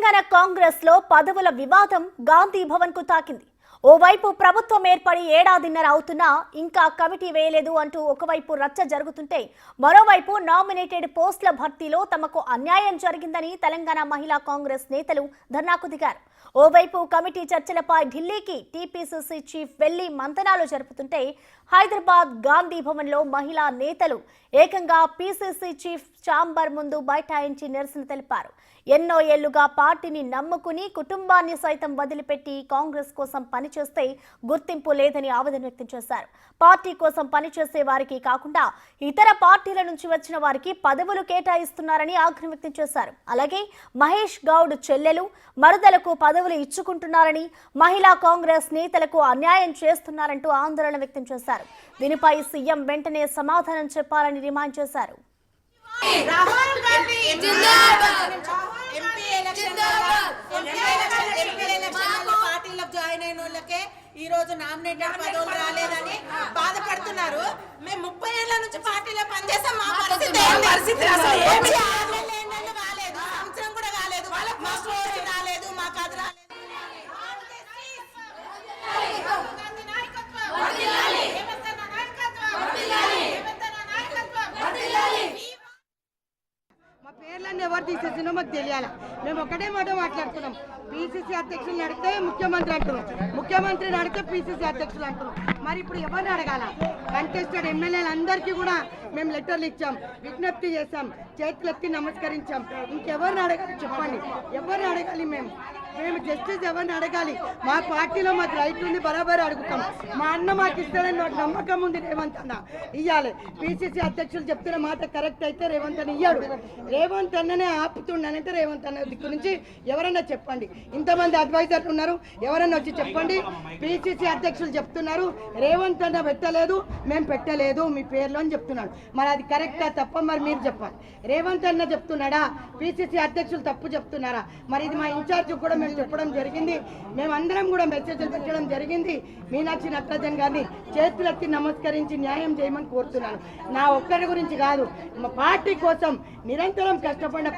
తెలంగాణ కాంగ్రెస్ లో పదవుల వివాదం గాంధీ భవన్ కు తాకింది. ఓవైపు ప్రభుత్వం ఏర్పడి ఏడాదిన్నర అవుతున్నా ఇంకా కమిటీ వేయలేదు అంటూ ఒకవైపు రచ్చ జరుగుతుంటే మరోవైపు నామినేటెడ్ పోస్టుల భర్తీలో తమకు అన్యాయం జరిగిందని తెలంగాణ మహిళా కాంగ్రెస్ నేతలు ధర్నాకు దిగారు. ఓవైపు కమిటీ చర్చలపై ఢిల్లీకి టీపీసీసీ చీఫ్ వెళ్లి మంతనాలు జరుపుతుంటే హైదరాబాద్ గాంధీ భవన్ లో మహిళా నేతలు ఏకంగా పీసీసీ చీఫ్ ఛాంబర్ ముందు బైఠాయించి నిరసన తెలిపారు. ఎన్నో ఏళ్లుగా పార్టీని నమ్ముకుని కుటుంబాన్ని సైతం వదిలిపెట్టి కాంగ్రెస్ కోసం పనిచేస్తే గుర్తింపు లేదని ఆవేదన వ్యక్తం చేశారు. పార్టీ కోసం పనిచేసే వారికి కాకుండా ఇతర పార్టీల నుంచి వచ్చిన వారికి పదవులు కేటాయిస్తున్నారని ఆగ్రహం వ్యక్తం చేశారు. అలాగే మహేష్ గౌడ్ చెల్లెలు మరుదలకు పదవులు ఇచ్చుకుంటున్నారని, మహిళా కాంగ్రెస్ నేతలకు అన్యాయం చేస్తున్నారంటూ ఆందోళన వ్యక్తం చేశారు. దీనిపై సీఎం వెంటనే సమాధానం చెప్పాలని డిమాండ్ చేశారు. రాహుల్ గాంధీ ఎంపీ ఎలక్షన్ పార్టీలకు జాయిన్ అయిన వాళ్ళకే ఈ రోజు నామినేటెడ్ పదవులు రాలేదని బాధపడుతున్నారు. మేము 30 ఏళ్ల నుంచి పార్టీలో పనిచేస్తాం. మా పరిస్థితి అసలు ఏమీ రాలేదు, సంవత్సరం కూడా కాలేదు, మా పోస్ట్ రాలేదు, మాకు అది రాలేదు. పేర్లన్నీ ఎవరు తీసేసినో మాకు తెలియాలి. మేము ఒకటే మాట మాట్లాడుతున్నాం. పీసీసీ అధ్యక్షులను అడిగితే ముఖ్యమంత్రి అంటున్నాం, ముఖ్యమంత్రిని అడిగితే పీసీసీ అధ్యక్షులు అంటున్నాం. మరి ఇప్పుడు ఎవరిని అడగాల? కంటెస్టెడ్ ఎమ్మెల్యేలందరికీ కూడా మేము లెటర్లు ఇచ్చాం, విజ్ఞప్తి చేశాం, చేతులెత్తి నమస్కరించాం. ఇంకెవరిని అడగాలి చెప్పండి? ఎవరిని అడగాలి? మేము జస్టిస్ ఎవరిని అడగాలి? మా పార్టీలో మాకు రైట్ ఉంది, బరాబర్ అడుగుతాం. మా అన్న మాకు ఇస్తాడని నాకు నమ్మకం ఉంది. రేవంత్ అన్న ఇయ్యాలి. పీసీసీ అధ్యక్షులు చెప్తున్న మాట కరెక్ట్ అయితే రేవంత్ అన్న ఇయ్యాడు. రేవంత్ అన్ననే ఆపుతుండనంటే రేవంత్ అన్న దిక్కు నుంచి ఎవరన్నా చెప్పండి. ఇంతమంది అడ్వైజర్లు ఉన్నారు, ఎవరన్నా వచ్చి చెప్పండి. పీసీసీ అధ్యక్షులు చెప్తున్నారు రేవంత్ అన్న పెట్టలేదు, మేము పెట్టలేదు మీ పేర్లు అని చెప్తున్నాడు. మరి అది కరెక్టా తప్ప? మరి మీరు చెప్పాలి. రేవంత్ అన్న చెప్తున్నాడా? పీసీసీ అధ్యక్షులు తప్పు చెప్తున్నారా? మరి ఇది మా ఇన్ఛార్జ్ కూడా మేము చెప్పడం జరిగింది. మేమందరం కూడా మెసేజ్లు పెట్టడం జరిగింది. మీనాక్షి నటరాజన్ గారిని చేతులెత్తి నమస్కరించి న్యాయం చేయమని కోరుతున్నాను. నా ఒక్కరి గురించి కాదు, మా పార్టీ కోసం నిరంతరం కష్టపడిన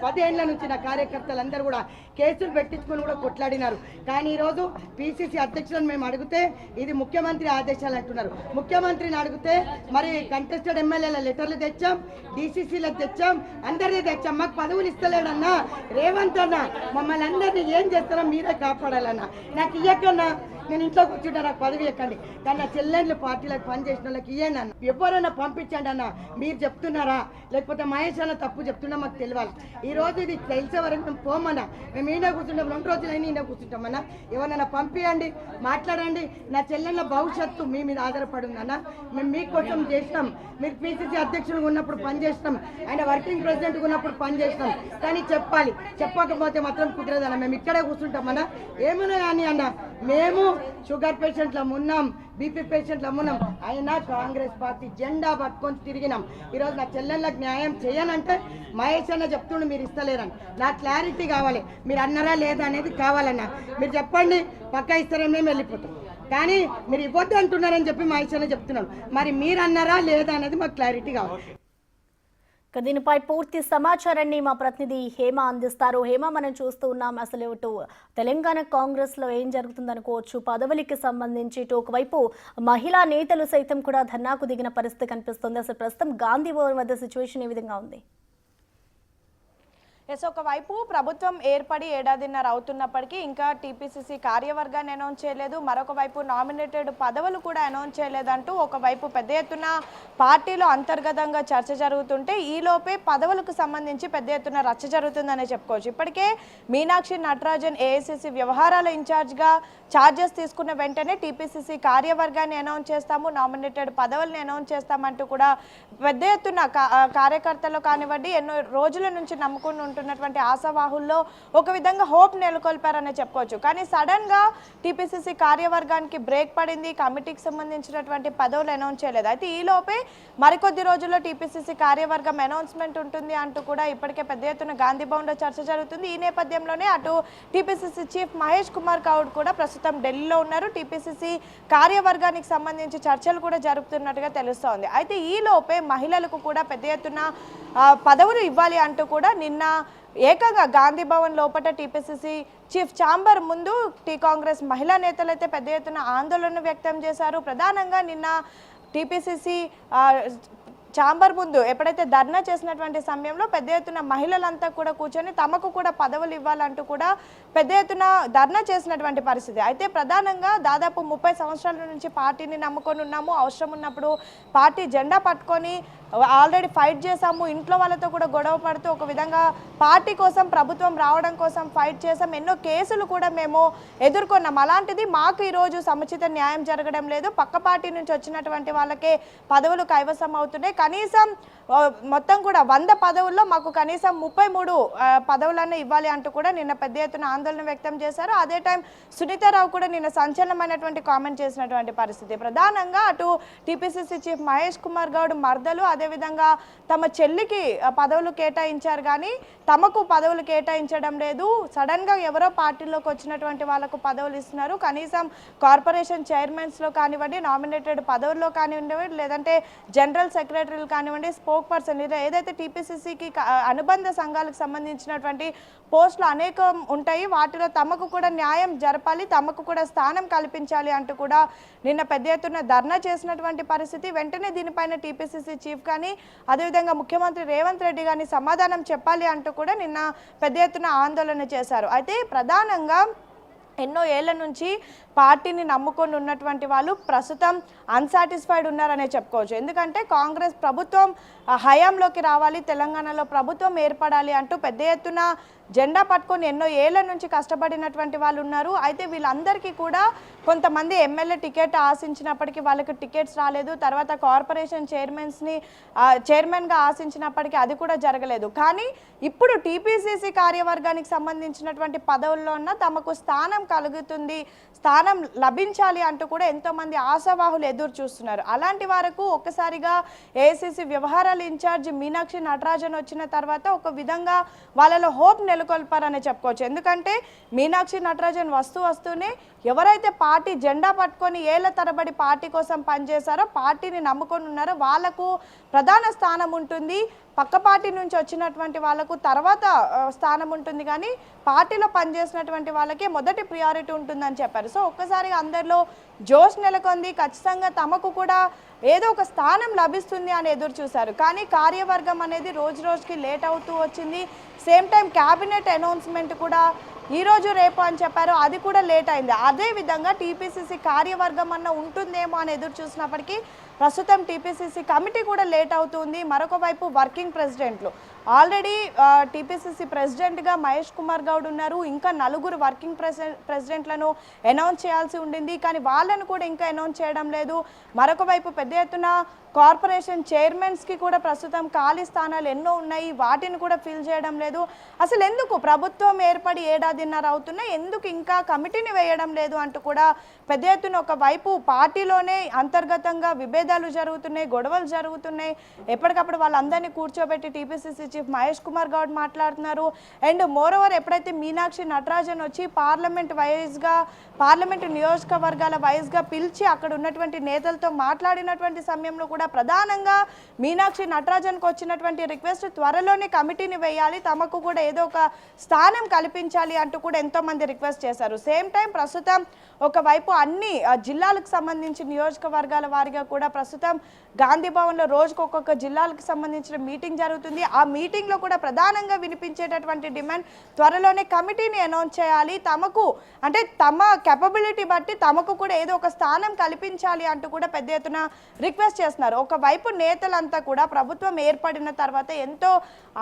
10 ఏళ్ల నుంచి నా కార్యకర్తలందరూ కూడా కేసులు పెట్టించుకొని కూడా కొట్లాడినారు. కానీ ఈరోజు పీసీసీ అధ్యక్షులను మేము అడిగితే ఇది ముఖ్యమంత్రి ఆదేశాలు అంటున్నారు. ముఖ్యమంత్రిని అడిగితే మరి కంటెస్టెడ్ ఎమ్మెల్యేల లెటర్లు తెచ్చాం, డీసీసీలకు తెచ్చాం, అందరినీ తెచ్చాం. మాకు పదవులు ఇస్తలేడన్నా రేవంత్ అన్న. మమ్మల్ని అందరినీ ఏం చేస్తారో మీరే కాపాడాలన్నా. నాకు ఇయ్యకన్నా నేను ఇంట్లో కూర్చుంటా, నాకు పదవి ఎక్కండి. కానీ నా చెల్లెళ్ళు పార్టీలకు పనిచేసిన వాళ్ళకి ఇవ్వండి అన్న. ఎవరైనా పంపించండి అన్న. మీరు చెప్తున్నారా లేకపోతే మహేష్ అన్న తప్పు చెప్తున్నా మాకు తెలియాలి. ఈ రోజు ఇది తెలిసే వరకు మేము పోమన్నా. మేము ఈయన కూర్చుంటాం, 2 రోజులైనా ఈయన కూర్చుంటామన్నా. ఎవరైనా పంపించండి, మాట్లాడండి. నా చెల్లెళ్ళ భవిష్యత్తు మీ మీద ఆధారపడి ఉందన్న. మేము మీకోసం చేసినాం. మీరు పీసీసీ అధ్యక్షులుగా ఉన్నప్పుడు పనిచేసినాం, ఆయన వర్కింగ్ ప్రెసిడెంట్గా ఉన్నప్పుడు పనిచేసినాం. కానీ చెప్పాలి, చెప్పకపోతే మాత్రం కుదరదన్న. మేము ఇక్కడే కూర్చుంటామన్నా. ఏమైనా కానీ అన్న, మేము షుగర్ పేషెంట్లం ఉన్నాం, బీపీ పేషెంట్లం ఉన్నాం, అయినా కాంగ్రెస్ పార్టీ జెండా పట్టుకొని తిరిగినాం. ఈరోజు నా చెల్లెళ్ళకి న్యాయం చేయనంటే మహేష్ అన్న చెప్తుండే మీరు ఇస్తలేరని. నాకు క్లారిటీ కావాలి. మీరు అన్నారా లేదా అనేది కావాలన్నా. మీరు చెప్పండి, పక్కా ఇస్తారని మేము వెళ్ళిపోతాం. కానీ మీరు ఇవ్వద్దు అంటున్నారని చెప్పి మహేష్ అన్న చెప్తున్నాను. మరి మీరు అన్నారా లేదా అనేది మాకు క్లారిటీ కావాలి. దీనిపై పూర్తి సమాచారాన్ని మా ప్రతినిధి హేమ అందిస్తారు. హేమ, మనం చూస్తూ ఉన్నాం అసలు ఇటు తెలంగాణ కాంగ్రెస్ లో ఏం జరుగుతుందనుకోవచ్చు. పదవులకి సంబంధించి ఇటు ఒకవైపు మహిళా నేతలు సైతం కూడా ధర్నాకు దిగిన పరిస్థితి కనిపిస్తుంది. అసలు ప్రస్తుతం గాంధీ భవన్ వద్ద సిచ్యువేషన్ ఏ విధంగా ఉంది? ఒకవైపు ప్రభుత్వం ఏర్పడి ఏడాదిన్నర అవుతున్నప్పటికీ ఇంకా టీపీసీసీ కార్యవర్గాన్ని అనౌన్స్ చేయలేదు, మరొక వైపు నామినేటెడ్ పదవులు కూడా అనౌన్స్ చేయలేదంటూ ఒకవైపు పెద్ద ఎత్తున పార్టీలో అంతర్గతంగా చర్చ జరుగుతుంటే ఈలోపే పదవులకు సంబంధించి పెద్ద ఎత్తున రచ్చ జరుగుతుందనే చెప్పుకోవచ్చు. ఇప్పటికే మీనాక్షి నటరాజన్ ఏఐసీసీ వ్యవహారాల ఇన్ఛార్జ్గా ఛార్జెస్ తీసుకున్న వెంటనే టీపీసీసీ కార్యవర్గాన్ని అనౌన్స్ చేస్తాము, నామినేటెడ్ పదవుల్ని అనౌన్స్ చేస్తామంటూ కూడా పెద్ద ఎత్తున కార్యకర్తలు కానివ్వండి ఎన్నో రోజుల నుంచి నమ్ముకుని ఉంటున్నటువంటి ఆశావాహుల్లో ఒక విధంగా హోప్ నెలకొల్పారనే చెప్పుకోవచ్చు. కానీ సడన్ గా టీపీసీసీ కార్యవర్గానికి బ్రేక్ పడింది, కమిటీకి సంబంధించినటువంటి పదవులు అనౌన్స్ చేయలేదు. అయితే ఈలోపే మరికొద్ది రోజుల్లో టీపీసీసీ కార్యవర్గం అనౌన్స్మెంట్ ఉంటుంది అంటూ కూడా ఇప్పటికే పెద్ద ఎత్తున గాంధీ భవన్లో చర్చ జరుగుతుంది. ఈ నేపథ్యంలోనే అటు టీపీసీసీ చీఫ్ మహేష్ కుమార్ గౌడ్ కూడా ప్రస్తుతం ఢిల్లీలో ఉన్నారు. టీపీసీసీ కార్యవర్గానికి సంబంధించి చర్చలు కూడా జరుపుతున్నట్టుగా తెలుస్తోంది. అయితే ఈలోపే మహిళలకు కూడా పెద్ద ఎత్తున పదవులు ఇవ్వాలి అంటూ కూడా నిన్న ఏకంగా గాంధీ భవన్ లోపల టీపీసీసీ చీఫ్ ఛాంబర్ ముందు కాంగ్రెస్ మహిళా నేతలు అయితే పెద్ద ఎత్తున ఆందోళన వ్యక్తం చేశారు. ప్రధానంగా నిన్న టీపీసీసీ ఛాంబర్ ముందు ఎప్పుడైతే ధర్నా చేసినటువంటి సమయంలో పెద్ద ఎత్తున మహిళలంతా కూడా కూర్చొని తమకు కూడా పదవులు ఇవ్వాలంటూ కూడా పెద్ద ఎత్తున ధర్నా చేసినటువంటి పరిస్థితి. అయితే ప్రధానంగా దాదాపు 30 సంవత్సరాల నుంచి పార్టీని నమ్ముకొని ఉన్నాము, అవసరం ఉన్నప్పుడు పార్టీ జెండా పట్టుకొని ఆల్రెడీ ఫైట్ చేసాము, ఇంట్లో వాళ్ళతో కూడా గొడవ పడుతూ ఒక విధంగా పార్టీ కోసం ప్రభుత్వం రావడం కోసం ఫైట్ చేసాం, ఎన్నో కేసులు కూడా మేము ఎదుర్కొన్నాం. అలాంటిది మాకు ఈరోజు సముచిత న్యాయం జరగడం లేదు, పక్క పార్టీ నుంచి వచ్చినటువంటి వాళ్ళకే పదవులు కైవసం అవుతున్నాయి, కనీసం మొత్తం కూడా 100 పదవుల్లో మాకు కనీసం 33 పదవులన్నీ ఇవ్వాలి అంటూ కూడా నిన్న పెద్ద ఎత్తున ఆందోళన వ్యక్తం చేశారు. అదే టైం సునీతారావు కూడా నిన్న సంచలనమైనటువంటి కామెంట్ చేసినటువంటి పరిస్థితి. ప్రధానంగా అటు టీపీసీసీ చీఫ్ మహేష్ కుమార్ గౌడ్ మర్దలు అదేవిధంగా తమ చెల్లికి పదవులు కేటాయించారు, కానీ తమకు పదవులు కేటాయించడం లేదు. సడన్గా ఎవరో పార్టీలోకి వచ్చినటువంటి వాళ్ళకు పదవులు ఇస్తున్నారు, కనీసం కార్పొరేషన్ చైర్మన్స్లో కానివ్వండి, నామినేటెడ్ పదవుల్లో కానివ్వండి, లేదంటే జనరల్ సెక్రటరీలు కానివ్వండి, స్పోక్ పర్సన్ ఏదైతే టీపీసీసీకి అనుబంధ సంఘాలకు సంబంధించినటువంటి పోస్టులు అనేకం ఉంటాయి, వాటిలో తమకు కూడా న్యాయం జరపాలి, తమకు కూడా స్థానం కల్పించాలి అంటూ కూడా నిన్న పెద్ద ఎత్తున ధర్నా చేసినటువంటి పరిస్థితి. వెంటనే దీనిపైన టీపీసీసీ చీఫ్ కానీ అదేవిధంగా ముఖ్యమంత్రి రేవంత్ రెడ్డి కానీ సమాధానం చెప్పాలి అంటూ కూడా నిన్న పెద్ద ఎత్తున ఆందోళన చేశారు. అయితే ప్రధానంగా ఎన్నో ఏళ్ల నుంచి పార్టీని నమ్ముకొని ఉన్నటువంటి వాళ్ళు ప్రస్తుతం అన్సాటిస్ఫైడ్ ఉన్నారనే చెప్పుకోవచ్చు. ఎందుకంటే కాంగ్రెస్ ప్రభుత్వం హయాంలోకి రావాలి, తెలంగాణలో ప్రభుత్వం ఏర్పడాలి అంటూ పెద్ద ఎత్తున జెండా పట్టుకొని ఎన్నో ఏళ్ల నుంచి కష్టపడినటువంటి వాళ్ళు ఉన్నారు. అయితే వీళ్ళందరికీ కూడా కొంతమంది ఎమ్మెల్యే టికెట్ ఆశించినప్పటికీ వాళ్ళకి టికెట్స్ రాలేదు, తర్వాత కార్పొరేషన్ చైర్మన్గా ఆశించినప్పటికీ అది కూడా జరగలేదు. కానీ ఇప్పుడు టీపీసీసీ కార్యవర్గానికి సంబంధించినటువంటి పదవుల్లో ఉన్న తమకు స్థానం కలుగుతుంది, స్థానం లభించాలి అంటూ కూడా ఎంతోమంది ఆశావాహులు ఎదురు చూస్తున్నారు. అలాంటి వారికి ఒక్కసారిగా ఏఐసీసీ వ్యవహారాల ఇన్ఛార్జ్ మీనాక్షి నటరాజన్ వచ్చిన తర్వాత ఒక విధంగా వాళ్ళలో హోప్ నెలకొల్పారని చెప్పుకోవచ్చు. ఎందుకంటే మీనాక్షి నటరాజన్ వస్తూనే ఎవరైతే పార్టీ జెండా పట్టుకొని ఏళ్ల తరబడి పార్టీ కోసం పనిచేశారో, పార్టీని నమ్ముకొని ఉన్నారో వాళ్లకు ప్రధాన స్థానం ఉంటుంది, పక్క పార్టీ నుంచి వచ్చినటువంటి వాళ్ళకు తర్వాత స్థానం ఉంటుంది, కానీ పార్టీలో పనిచేసినటువంటి వాళ్ళకే మొదటి ప్రియారిటీ ఉంటుందని చెప్పారు. సో ఒక్కసారిగా అందరిలో జోష్ నెలకొంది, ఖచ్చితంగా తమకు కూడా ఏదో ఒక స్థానం లభిస్తుంది అని ఎదురు చూశారు. కానీ కార్యవర్గం అనేది రోజు రోజుకి లేట్ అవుతూ వచ్చింది. సేమ్ టైం క్యాబినెట్ అనౌన్స్మెంట్ కూడా ఈరోజు రేపు అని చెప్పారు, అది కూడా లేట్ అయింది. అదేవిధంగా టీపీసీసీ కార్యవర్గం అన్న ఉంటుందేమో అని ఎదురు చూసినప్పటికీ ప్రస్తుతం టీపీసీసీ కమిటీ కూడా లేట్ అవుతుంది. మరొక వైపు వర్కింగ్ ప్రెసిడెంట్లు ఆల్రెడీ టీపీసీసీ ప్రెసిడెంట్గా మహేష్ కుమార్ గౌడ్ ఉన్నారు, ఇంకా 4 వర్కింగ్ ప్రెసిడెంట్లను అనౌన్స్ చేయాల్సి ఉండింది, కానీ వాళ్ళను కూడా ఇంకా అనౌన్స్ చేయడం లేదు. మరొక వైపు పెద్ద ఎత్తున కార్పొరేషన్ చైర్మన్స్కి కూడా ప్రస్తుతం ఖాళీ స్థానాలు ఎన్నో ఉన్నాయి, వాటిని కూడా ఫిల్ చేయడం లేదు. అసలు ఎందుకు ప్రభుత్వం ఏర్పడి 1.5 ఏళ్లు అవుతున్నాయి, ఎందుకు ఇంకా కమిటీని వేయడం లేదు అంటూ కూడా పెద్ద ఎత్తున ఒకవైపు పార్టీలోనే అంతర్గతంగా విభేదాలు జరుగుతున్నాయి, గొడవలు జరుగుతున్నాయి. ఎప్పటికప్పుడు వాళ్ళందరినీ కూర్చోబెట్టి టీపీసీసీ చీఫ్ మహేష్ కుమార్ గౌడ్ మాట్లాడుతున్నారు. అండ్ మోరోవర్ ఎప్పుడైతే మీనాక్షి నటరాజన్ వచ్చి పార్లమెంటు నియోజకవర్గాల వైజ్గా పిలిచి అక్కడ ఉన్నటువంటి నేతలతో మాట్లాడినటువంటి సమయంలో కూడా ప్రధానంగా మీనాక్షి నటరాజన్కు వచ్చినటువంటి రిక్వెస్ట్ త్వరలోనే కమిటీని వేయాలి, తమకు కూడా ఏదో ఒక స్థానం కల్పించాలి అంటూ కూడా ఎంతోమంది రిక్వెస్ట్ చేశారు. సేమ్ టైం ప్రస్తుతం ఒకవైపు అన్ని జిల్లాలకు సంబంధించి నియోజకవర్గాల వారిగా కూడా ప్రస్తుతం గాంధీ భవన్లో రోజుకు ఒక్కొక్క జిల్లాలకు సంబంధించిన మీటింగ్ జరుగుతుంది. ఆ మీటింగ్లో కూడా ప్రధానంగా వినిపించేటటువంటి డిమాండ్ త్వరలోనే కమిటీని అనౌన్స్ చేయాలి, తమకు అంటే తమ కెపబిలిటీ బట్టి తమకు కూడా ఏదో ఒక స్థానం కల్పించాలి అంటూ కూడా పెద్ద ఎత్తున రిక్వెస్ట్ చేస్తున్నారు. ఒకవైపు నేతలంతా కూడా ప్రభుత్వం ఏర్పడిన తర్వాత ఎంతో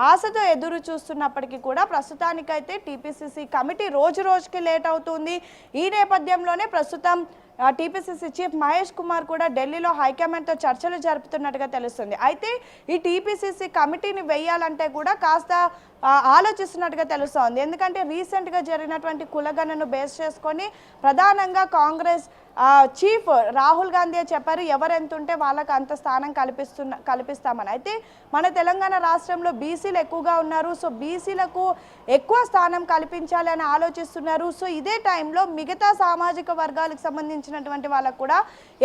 ఆశతో ఎదురు చూస్తున్నప్పటికీ కూడా ప్రస్తుతానికైతే టీపీసీసీ కమిటీ రోజు రోజుకి లేట్ అవుతుంది. ఈ నేపథ్యంలోనే ప్రస్తుతం టీపీసీసీ చీఫ్ మహేష్ కుమార్ కూడా ఢిల్లీలో హైకమాండ్తో చర్చలు జరుపుతున్నట్టుగా తెలుస్తుంది. అయితే ఈ టీపీసీసీ కమిటీని వేయాలంటే కూడా కాస్త ఆలోచిస్తున్నట్టుగా తెలుస్తోంది. ఎందుకంటే రీసెంట్గా జరిగినటువంటి కులగణను బేస్ చేసుకొని ప్రధానంగా కాంగ్రెస్ చీఫ్ రాహుల్ గాంధీ చెప్పారు, ఎవరెంత ఉంటే వాళ్ళకి అంత స్థానం కల్పిస్తామని. అయితే మన తెలంగాణ రాష్ట్రంలో బీసీలు ఎక్కువగా ఉన్నారు. సో బీసీలకు ఎక్కువ స్థానం కల్పించాలి అని ఆలోచిస్తున్నారు. సో ఇదే టైంలో మిగతా సామాజిక వర్గాలకు సంబంధించినటువంటి వాళ్ళకు కూడా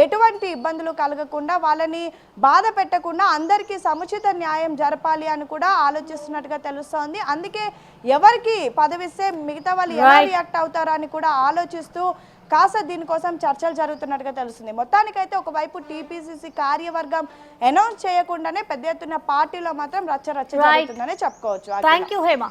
ఎటువంటి ఇబ్బందులు కలగకుండా, వాళ్ళని బాధ పెట్టకుండా అందరికీ సముచిత న్యాయం జరపాలి అని కూడా ఆలోచిస్తున్నట్టుగా తెలుస్తోంది. అందుకే ఎవరికి పదవిస్తే మిగతా వాళ్ళు ఎలా రియాక్ట్ అవుతారా అని కూడా ఆలోచిస్తూ కాస్త దీనికోసం చర్చలు జరుగుతున్నట్టుగా తెలుస్తుంది. మొత్తానికైతే ఒకవైపు టీపీసీసీ కార్యవర్గం అనౌన్స్ చేయకుండానే పెద్ద ఎత్తున పార్టీలో మాత్రం రచ్చ జరుగుతుందనే చెప్పుకోవచ్చు. Thank you Hema.